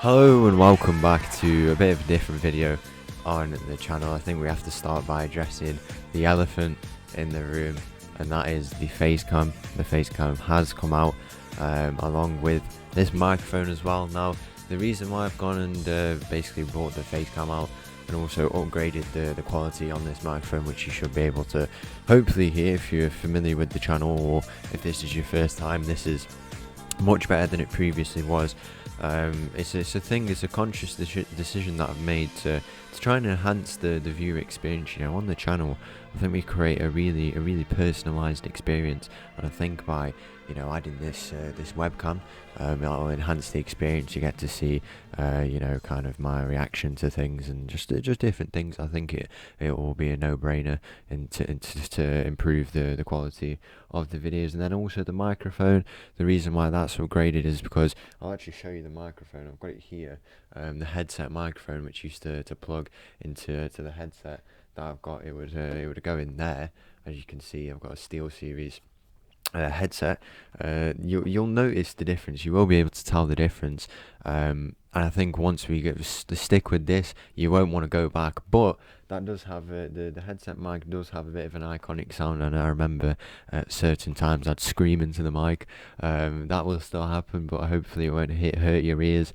Hello and welcome back to a bit of a different video on the channel. I think we have to start by addressing the elephant in the room, and that is the face cam. The face cam has come out along with this microphone as well. Now, the reason why I've gone and basically brought the face cam out and also upgraded the quality on this microphone, which you should be able to hopefully hear if you're familiar with the channel, or if this is your first time. This is much better than it previously was. It's a conscious decision that I've made to try and enhance the viewer experience. On the channel, I think we create a really personalized experience, and I think by adding this webcam, it'll enhance the experience. You get to see kind of my reaction to things and just different things. I think it will be a no-brainer and to improve the quality of the videos. And then also the microphone, the reason why that's upgraded is because I'll actually show you the microphone. I've got it here, the headset microphone, which used to plug into the headset that I've got. It would go in there. As you can see, I've got a Steel Series headset. You'll notice the difference. You will be able to tell the difference, and I think once we stick with this, you won't want to go back. But that does have the headset mic does have a bit of an iconic sound, and I remember at certain times I'd scream into the mic. That will still happen, but hopefully it won't hurt your ears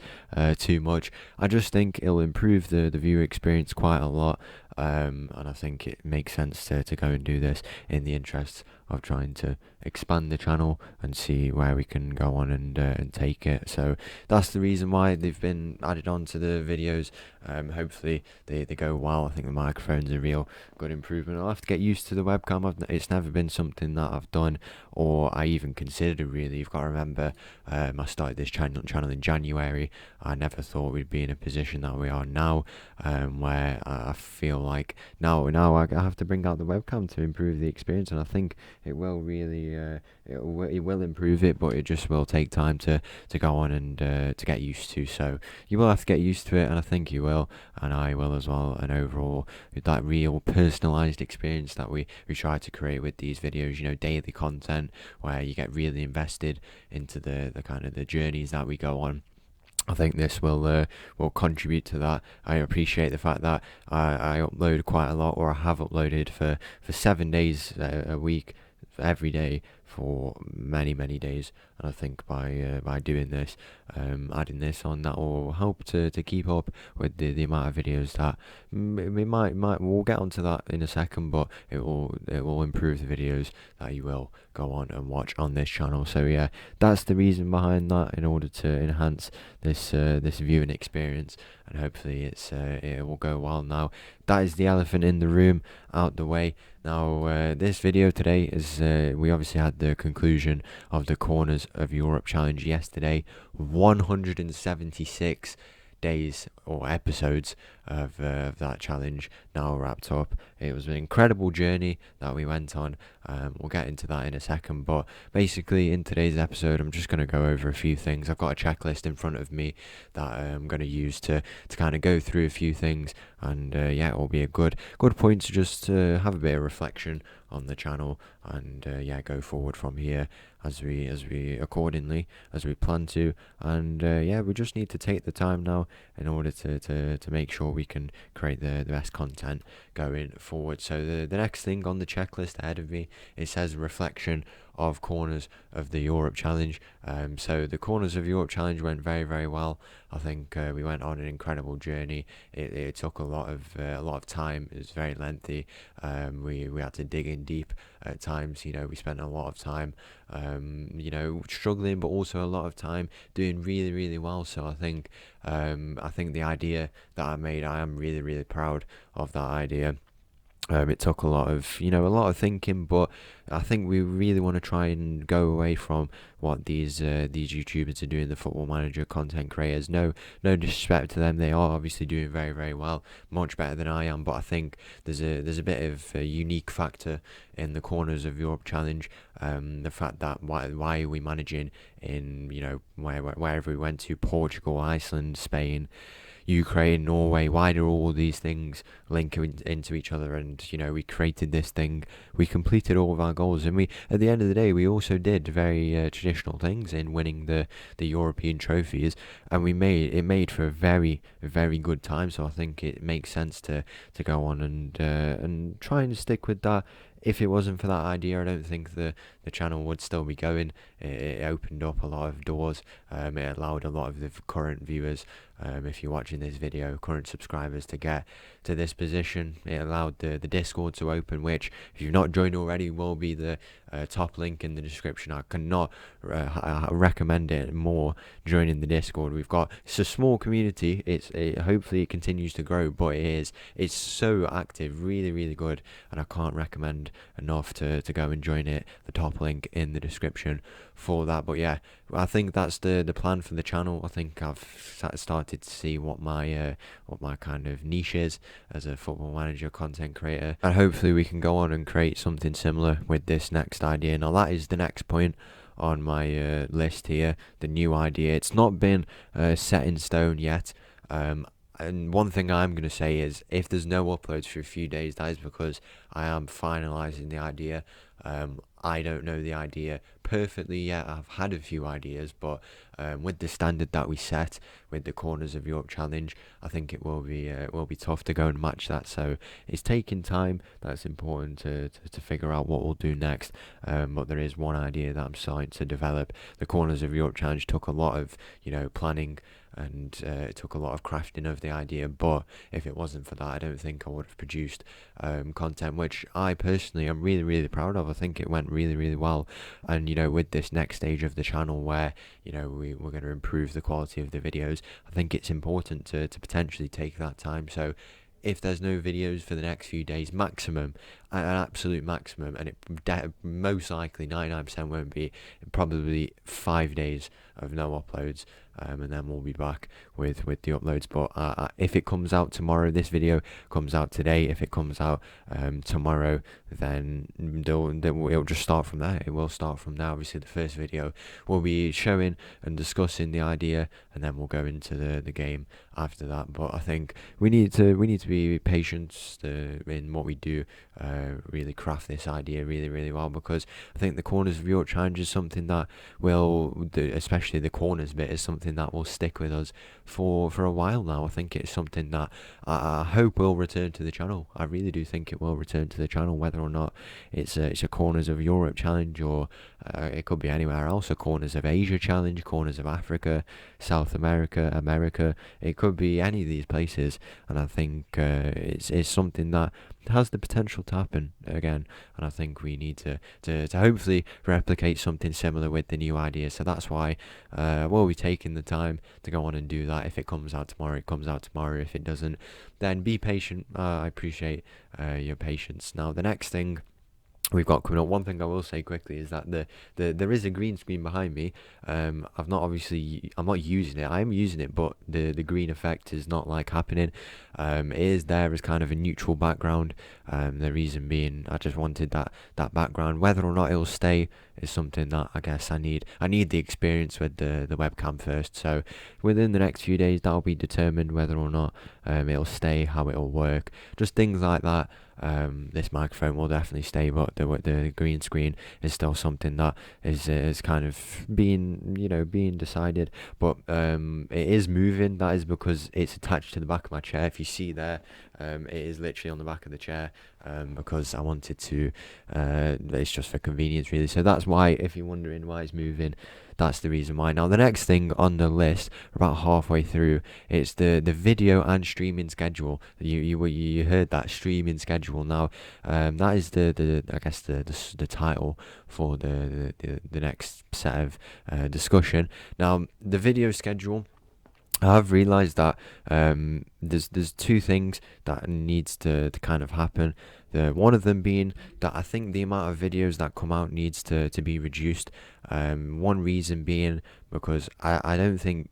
too much. I just think it'll improve the viewer experience quite a lot, and I think it makes sense to go and do this in the interests of trying to expand the channel and see where we can go on and take it. So that's the reason why they've been added on to the videos. Hopefully they go well. I think the microphone's a real good improvement. I'll have to get used to the webcam. It's never been something that I've done or I even considered, really. You've got to remember, I started this channel in January. I never thought we'd be in a position that we are now, where I feel like now I have to bring out the webcam to improve the experience, and I think it will really it will improve it, but it just will take time to go on and to get used to. So you will have to get used to it, and I think you will, and I will as well. And overall, that real personalized experience that we try to create with these videos, daily content where you get really invested into the kind of the journeys that we go on. I think this will contribute to that. I appreciate the fact that I upload quite a lot, or I have uploaded for 7 days a week, every day for many days, and I think by doing this, adding this on, that will help to keep up with the amount of videos that we might we'll get onto that in a second, but it will improve the videos that you will go on and watch on this channel. So yeah, that's the reason behind that, in order to enhance this viewing experience, and hopefully it will go well. Now, that is the elephant in the room out the way. Now, this video today is we obviously had the conclusion of the Corners of Europe challenge yesterday. 176 days or episodes of that challenge now wrapped up. It was an incredible journey that we went on. We'll get into that in a second, but basically in today's episode I'm just going to go over a few things. I've got a checklist in front of me that I'm going to use to kind of go through a few things, and yeah, it will be a good point to just have a bit of reflection on the channel, and yeah, go forward from here as we accordingly as we plan to. And yeah, we just need to take the time now in order to make sure we can create the best content going forward. So the next thing on the checklist ahead of me, it says reflection of Corners of the Europe challenge. So the Corners of Europe challenge went very well. I think we went on an incredible journey. It took a lot of time. It was very lengthy. We had to dig in deep at times. We spent a lot of time struggling, but also a lot of time doing really well. So I think the idea that I made, I am really proud of that idea. It took a lot of thinking, but I think we really want to try and go away from what these YouTubers are doing, the Football Manager content creators. No disrespect to them, they are obviously doing very well, much better than I am. But I think there's a bit of a unique factor in the Corners of Europe challenge. The fact that why are we managing in wherever we went to, Portugal, Iceland, Spain, Ukraine, Norway, why do all these things link into each other? And we created this thing, we completed all of our goals, and we, at the end of the day, we also did very traditional things in winning the European trophies, and we made for a very, very good time. So I think it makes sense to go on and try and stick with that. If it wasn't for that idea, I don't think the channel would still be going. It opened up a lot of doors. It allowed a lot of the current viewers, if you're watching this video, current subscribers, to get to this position. It allowed the Discord to open, which, if you've not joined already, will be the top link in the description. I cannot recommend it more, joining the Discord. It's a small community. Hopefully it continues to grow, but it's so active, really, really good, and I can't recommend enough to go and join it. The top link in the description for that. But yeah, I think that's the plan for the channel. I think I've started to see what my kind of niche is as a Football Manager content creator, and hopefully we can go on and create something similar with this next idea. Now that is the next point on my list here, the new idea. It's not been set in stone yet. And one thing I'm going to say is, if there's no uploads for a few days, that is because I am finalising the idea. I don't know the idea perfectly yet. I've had a few ideas, but with the standard that we set with the Corners of Europe challenge, I think it will be tough to go and match that. So it's taking time. That's important to figure out what we'll do next. But there is one idea that I'm starting to develop. The Corners of Europe challenge took a lot of planning, and it took a lot of crafting of the idea, but if it wasn't for that, I don't think I would have produced content, which I personally am really, really proud of. I think it went really, really well, and with this next stage of the channel, where we're going to improve the quality of the videos, I think it's important to potentially take that time. So if there's no videos for the next few days, maximum, an absolute maximum, and it most likely 99% won't be, probably 5 days of no uploads, and then we'll be back with the uploads. But if it comes out tomorrow, this video comes out today, if it comes out tomorrow, then it'll just start from there. It will start from there. Obviously the first video will be showing and discussing the idea, and then we'll go into the game after that. But I think we need to be patient in what we do, really craft this idea really, really well, because I think the Corners of Europe challenge is something that especially the corners bit, is something that will stick with us for a while now. I think it's something that I hope will return to the channel. I really do think it will return to the channel, whether or not it's a Corners of Europe challenge, or it could be anywhere else, a Corners of Asia challenge, Corners of Africa, South America. It could be any of these places, and I think it's something that has the potential to happen again, and I think we need to hopefully replicate something similar with the new idea. So that's why we'll be taking the time to go on and do that. If it comes out tomorrow, it comes out tomorrow. If it doesn't, then be patient. I appreciate your patience. Now the next thing we've got coming up, one thing I will say quickly, is that there is a green screen behind me. I'm not using it. I am using it, but the green effect is not happening. It is there as kind of a neutral background. The reason being, I just wanted that background. Whether or not it'll stay is something that I guess I need the experience with the webcam first. So within the next few days, that'll be determined whether or not it'll stay, how it'll work, just things like that. This microphone will definitely stay, but the green screen is still something that is kind of being decided. But it is moving. That is because it's attached to the back of my chair. If you see there, it is literally on the back of the chair, because I wanted to, it's just for convenience really. So that's why, if you're wondering why it's moving, that's the reason why. Now the next thing on the list, about halfway through, it's the video and streaming schedule. You heard that, streaming schedule. Now that is I guess the title for the next set of discussion. Now the video schedule, I've realised that there's two things that needs to kind of happen. The one of them being that I think the amount of videos that come out needs to be reduced. One reason being because I don't think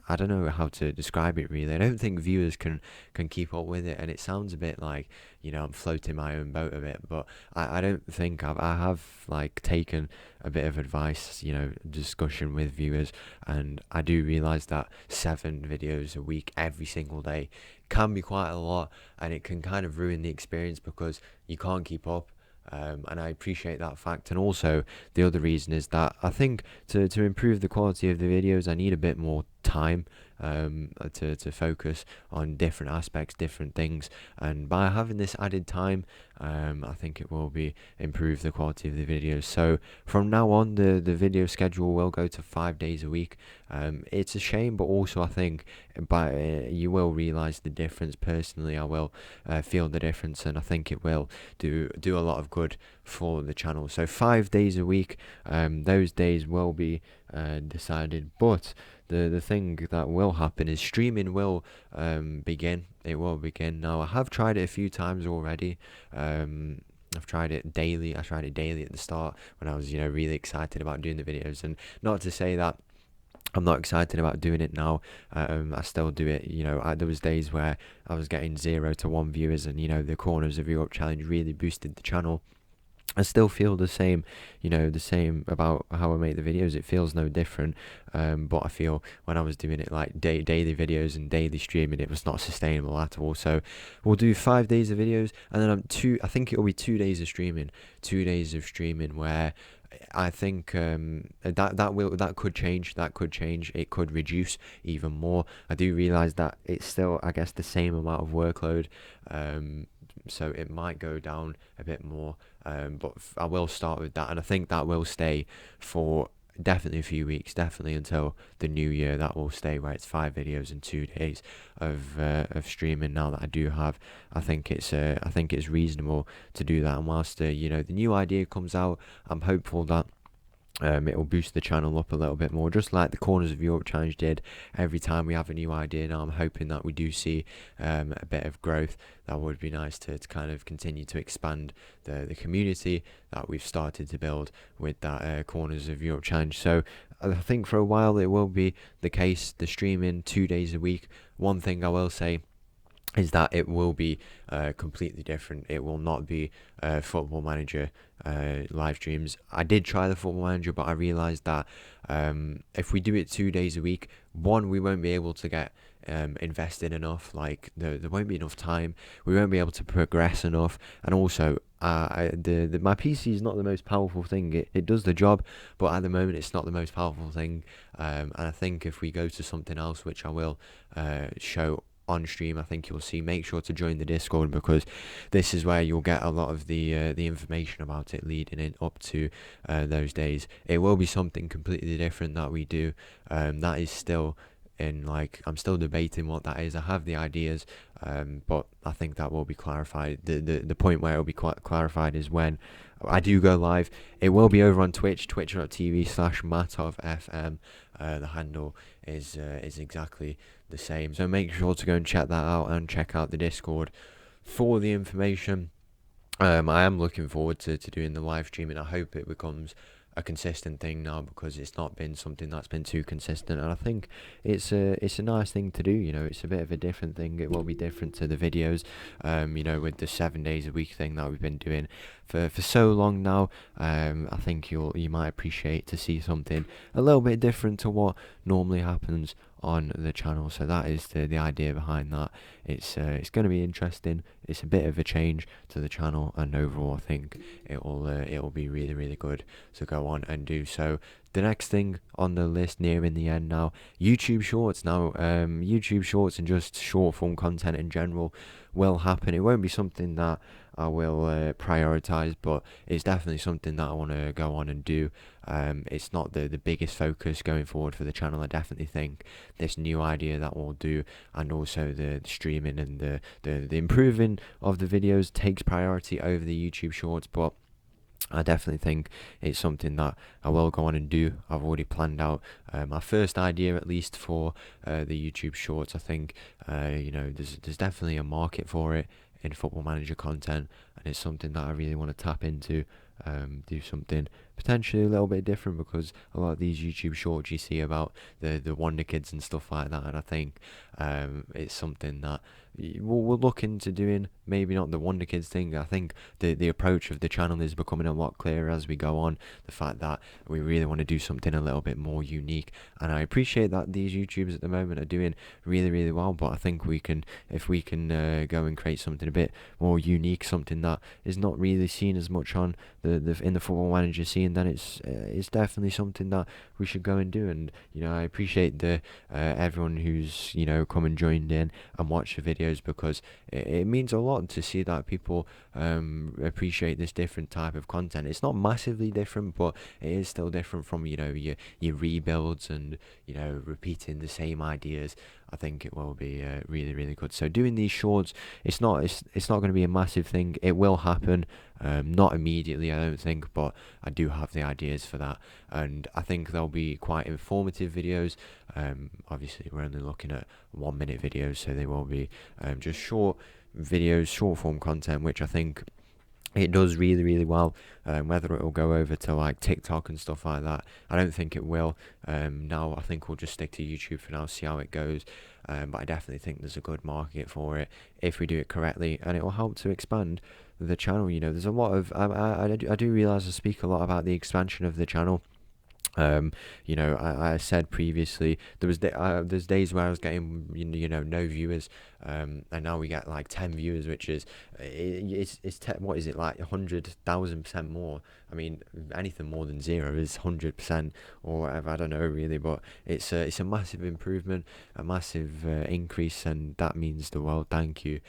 I don't know how to describe it really. I don't think viewers can keep up with it, and it sounds a bit like, I'm floating my own boat a bit, but I don't think I have like taken a bit of advice, discussion with viewers, and I do realize that 7 videos a week every single day can be quite a lot, and it can kind of ruin the experience because you can't keep up. And I appreciate that fact. And also, the other reason is that I think to improve the quality of the videos, I need a bit more time to focus on different aspects, different things. And by having this added time, I think it will be improve the quality of the videos. So from now on, the video schedule will go to 5 days a week. It's a shame, but also I think you will realize the difference. Personally, I will feel the difference, and I think it will do a lot of good for the channel. So 5 days a week, those days will be decided, but the thing that will happen is streaming will begin. It will begin. Now, I have tried it a few times already. I've tried it daily. I tried it daily at the start when I was, really excited about doing the videos. And not to say that I'm not excited about doing it now. I still do it. There was days where I was getting 0 to 1 viewers, and the Corners of Europe challenge really boosted the channel. I still feel the same, the same about how I make the videos. It feels no different, but I feel when I was doing it like daily videos and daily streaming, it was not sustainable at all. So we'll do 5 days of videos, and then I think it'll be 2 days of streaming, where I think that could change. It could reduce even more. I do realize that it's still, I guess, the same amount of workload. So it might go down a bit more, but I will start with that, and I think that will stay for definitely a few weeks, definitely until the new year. That will stay where it's 5 videos and 2 days of streaming. Now that I think it's reasonable to do that, and whilst the new idea comes out, I'm hopeful that it will boost the channel up a little bit more, just like the Corners of Europe challenge did. Every time we have a new idea now, I'm hoping that we do see a bit of growth. That would be nice to kind of continue to expand the community that we've started to build with that Corners of Europe challenge. So I think for a while it will be the case, the streaming 2 days a week. One thing I will say is that it will be completely different. It will not be Football Manager live streams. I did try the Football Manager, but I realized that if we do it 2 days a week, one, we won't be able to get invested enough. Like there won't be enough time. We won't be able to progress enough, and also my PC is not the most powerful thing. It does the job, but at the moment it's not the most powerful thing. And I think if we go to something else, which I will show on stream, I think you'll see. Make sure to join the Discord, because this is where you'll get a lot of the information about it leading in up to those days. It will be something completely different that we do. That is still I'm still debating what that is. I have the ideas, but I think that will be clarified. The point where it will be clarified is when I do go live. It will be over on Twitch, twitch.tv/MattovFM. The handle is exactly the same. So make sure to go and check that out, and check out the Discord for the information. I am looking forward to doing the live streaming. I hope it becomes a consistent thing now, because it's not been something that's been too consistent, and I think it's a nice thing to do. It's a bit of a different thing. It will be different to the videos, with the 7 days a week thing that we've been doing for so long now. I think you might appreciate to see something a little bit different to what normally happens on the channel. So that is the idea behind that. It's going to be interesting. It's a bit of a change to the channel, and overall I think it will be really, really good to go on and do. So the next thing on the list, nearing the end now, YouTube Shorts. Now YouTube Shorts and just short form content in general will happen. It won't be something that I will prioritize, but it's definitely something that I want to go on and do. It's not the biggest focus going forward for the channel. I definitely think this new idea that we'll do, and also the streaming and the improving of the videos, takes priority over the YouTube Shorts. But I definitely think it's something that I will go on and do. I've already planned out my first idea, at least for the YouTube Shorts. I think there's definitely a market for it in Football Manager content, and it's something that I really want to tap into. Do something potentially a little bit different, because a lot of these YouTube Shorts you see about the Wonder Kids and stuff like that, and I think it's something that we'll look into doing. Maybe not the Wonder Kids thing. I think the approach of the channel is becoming a lot clearer as we go on. The fact that we really want to do something a little bit more unique, and I appreciate that these YouTubers at the moment are doing really well. But I think if we can go and create something a bit more unique, something that is not really seen as much on the in the Football Manager scene, then it's definitely something that we should go and do. And I appreciate the everyone who's come and joined in and watched the videos, because it means a lot to see that people appreciate this different type of content. It's not massively different, but it is still different from your rebuilds and repeating the same ideas. I think it will be really good. So doing these shorts, it's not going to be a massive thing. It will happen, not immediately, I don't think, but I do have the ideas for that, and I think they'll be quite informative videos. Obviously, we're only looking at 1 minute videos, so they will be just short videos, short form content, which I think it does really well. Whether it will go over to like TikTok and stuff like that, I don't think it will. Now I think we'll just stick to YouTube for now, see how it goes. But I definitely think there's a good market for it if we do it correctly, and it will help to expand the channel. There's a lot of I do realize I speak a lot about the expansion of the channel. I said previously there's days where I was getting no viewers, and now we get like 10 viewers, which is what is it, like 100,000% more. I mean, anything more than 0 is 100% or whatever. I don't know really, but it's a massive improvement, a massive increase, and that means the world. Thank you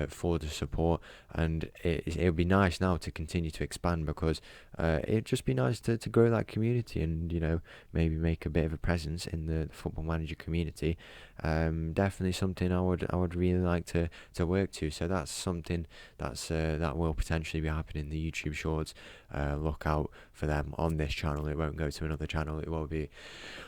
for the support, and it would be nice now to continue to expand, because it'd just be nice to grow that community and maybe make a bit of a presence in the Football Manager community. Definitely something I would really like to work to. So that's something that will potentially be happening in the YouTube Shorts. Look out for them on this channel. It won't go to another channel, it will be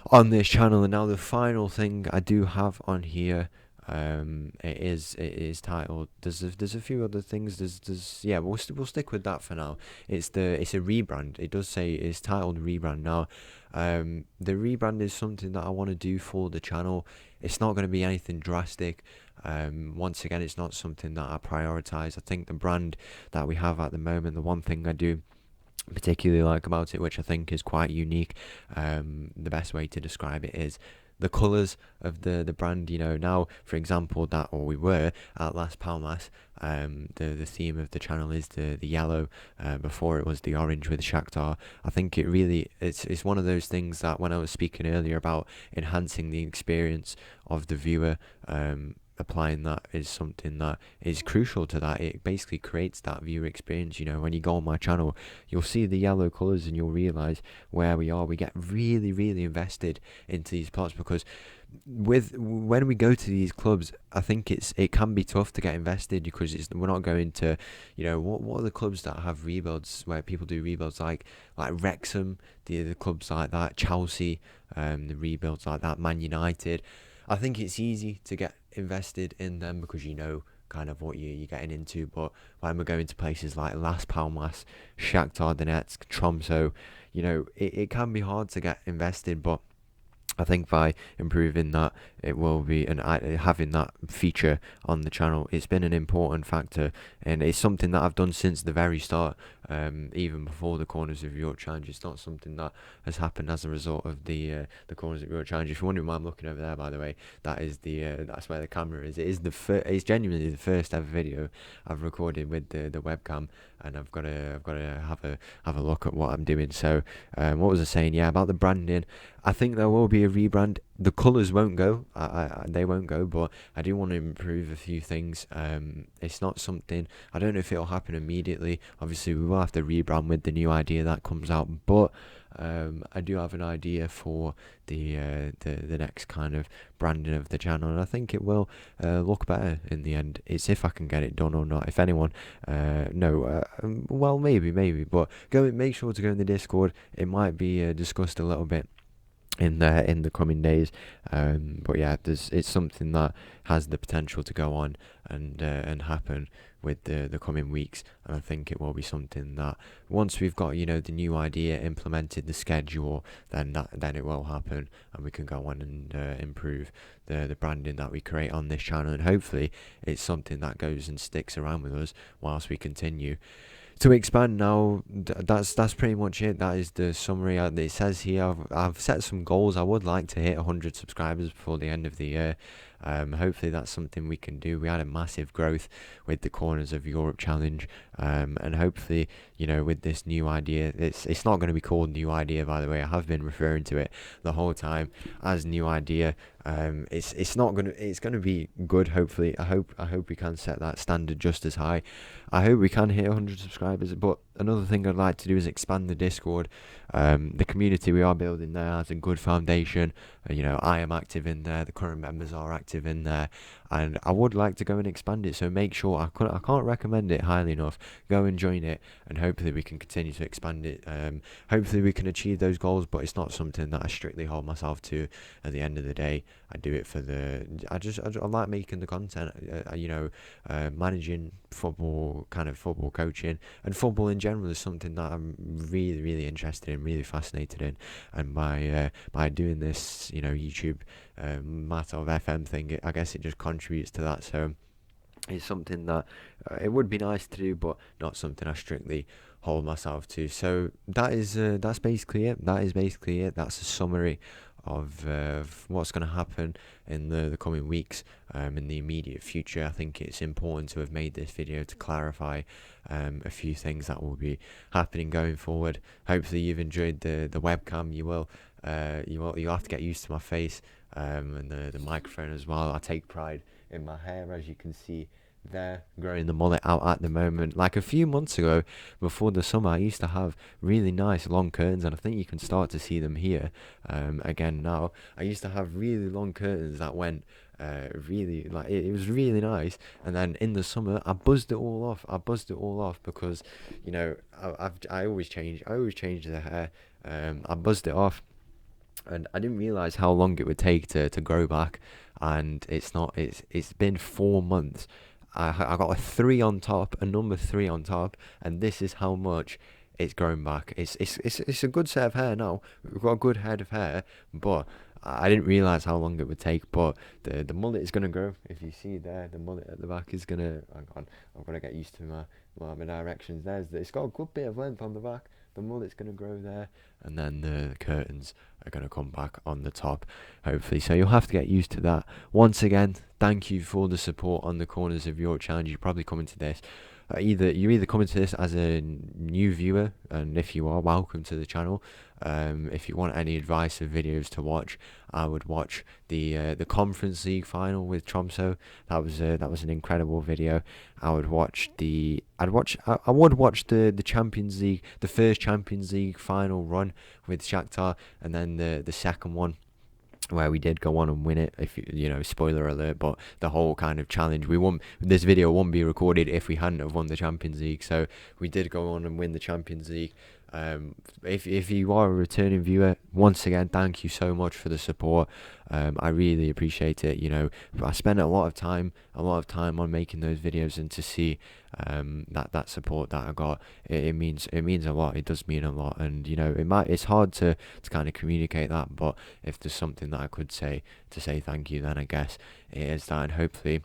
on this channel. And now the final thing I do have on here, it is titled, there's a few other things, yeah, we'll stick with that for now. It's a rebrand. It does say it's titled rebrand. Now the rebrand is something that I want to do for the channel. It's not going to be anything drastic. Once again, it's not something that I prioritize. I think the brand that we have at the moment, the one thing I do particularly like about it, which I think is quite unique, the best way to describe it is the colours of the brand. Now, for example, we were at Last Palmas, the theme of the channel is the yellow. Before it was the orange with Shakhtar. I think it's one of those things that when I was speaking earlier about enhancing the experience of the viewer, applying that is something that is crucial to that. It basically creates that viewer experience. When you go on my channel, you'll see the yellow colours and you'll realise where we are. We get really invested into these plots, because when we go to these clubs, I think it can be tough to get invested, because we're not going to what are the clubs that have rebuilds, where people do rebuilds, like Wrexham, the clubs like that, Chelsea, the rebuilds like that, Man United. I think it's easy to get invested in them because kind of what you're getting into. But when we're going to places like Las Palmas, Shakhtar Donetsk, Tromsø, it can be hard to get invested. But I think by improving that, it will be, and having that feature on the channel, it's been an important factor, and it's something that I've done since the very start, even before the Corners of Europe Challenge. It's not something that has happened as a result of the Corners of Europe Challenge. If you're wondering why I'm looking over there, by the way, that is that's where the camera is. It is it's genuinely the first ever video I've recorded with the webcam, and I've got to have a look at what I'm doing. So what was I saying? Yeah, about the branding. I think there will be a rebrand. The colours won't go, they won't go, but I do want to improve a few things. It's not something, I don't know if it'll happen immediately. Obviously we will have to rebrand with the new idea that comes out, but I do have an idea for the next kind of branding of the channel, and I think it will look better in the end. It's if I can get it done or not. If anyone well, maybe, but make sure to go in the Discord. It might be discussed a little bit in the coming days, but yeah, it's something that has the potential to go on and happen with the coming weeks, and I think it will be something that once we've got the new idea implemented, the schedule, then it will happen, and we can go on and improve the branding that we create on this channel, and hopefully it's something that goes and sticks around with us whilst we continue to expand. Now that's pretty much it. That is the summary. It says here I've set some goals. I would like to hit 100 subscribers before the end of the year. Hopefully that's something we can do. We had a massive growth with the Corners of Europe challenge, and hopefully with this new idea, it's not going to be called new idea, by the way. I have been referring to it the whole time as new idea. It's going to be good. Hopefully I hope we can set that standard just as high. I hope we can hit 100 subscribers. But another thing I'd like to do is expand the Discord. The community we are building there has a good foundation. I am active in there, the current members are active in there, and I would like to go and expand it. So make sure, I can't recommend it highly enough. Go and join it, and hopefully we can continue to expand it. Hopefully we can achieve those goals, but it's not something that I strictly hold myself to. At the end of the day, I do it for I like making the content, managing football, kind of football coaching, and football in general is something that I'm really, really interested in, really fascinated in, and by doing this, YouTube MattovFM thing, I guess it just contributes to that. So it's something that it would be nice to do, but not something I strictly hold myself to. So that's basically it. That's a summary of what's going to happen in the coming weeks, in the immediate future. I think it's important to have made this video to clarify a few things that will be happening going forward. Hopefully you've enjoyed the webcam. You'll have to get used to my face, and the microphone as well. I take pride in my hair, as you can see there, growing the mullet out at the moment. Like a few months ago, before the summer, I used to have really nice long curtains, and I think you can start to see them here again now. I used to have really long curtains that went really, like, it was really nice, and then in the summer I buzzed it all off because I always change the hair. I buzzed it off, and I didn't realize how long it would take to grow back, and it's been 4 months. I got a number 3 on top, and this is how much it's grown back. It's a good set of hair now. We've got a good head of hair, but I didn't realize how long it would take. But the mullet is gonna grow. If you see there, the mullet at the back is gonna. Hang on, I've got to get used to my directions. It's got a good bit of length on the back. The mullet's gonna grow there, and then the curtains are gonna come back on the top, hopefully. So you'll have to get used to that. Once again, thank you for the support on the Corners of Europe challenge. You're probably coming to this. You're either coming to this as a new viewer, and if you are, welcome to the channel. If you want any advice of videos to watch, I would watch the Conference League final with Tromsø. That was an incredible video. I would watch the Champions League, the first Champions League final run with Shakhtar, and then the second one, where we did go on and win it. If spoiler alert, but the whole kind of challenge, this video wouldn't be recorded if we hadn't have won the Champions League. So we did go on and win the Champions League. If you are a returning viewer, once again, thank you so much for the support. I really appreciate it. I spent a lot of time on making those videos, and to see that support that I got, it means a lot. It does mean a lot, and it's hard to kind of communicate that, but if there's something that I could say to say thank you, then I guess it is that, and hopefully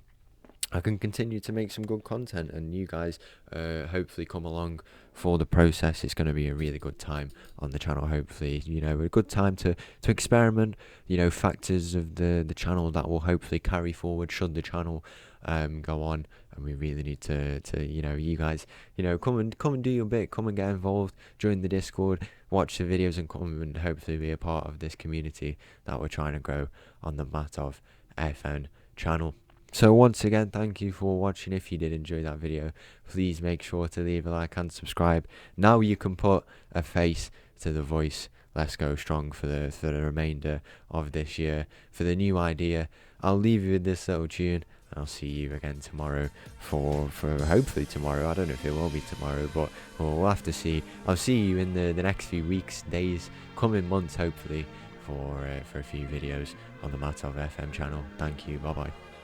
I can continue to make some good content, and you guys hopefully come along for the process. It's going to be a really good time on the channel. Hopefully, a good time to experiment, factors of the channel that will hopefully carry forward should the channel go on. And we really need to you guys, come and do your bit, come and get involved, join the Discord, watch the videos, and come and hopefully be a part of this community that we're trying to grow on the MattovFM channel. So once again, thank you for watching. If you did enjoy that video, please make sure to leave a like and subscribe. Now you can put a face to the voice let's go strong for the remainder of this year. For the new idea, I'll leave you with this little tune. I'll see you again tomorrow for hopefully tomorrow. I don't know if it will be tomorrow, but we'll have to see. I'll see you in the next few weeks, days, coming months, hopefully, for a few videos on the MattovFM channel. Thank you. Bye bye.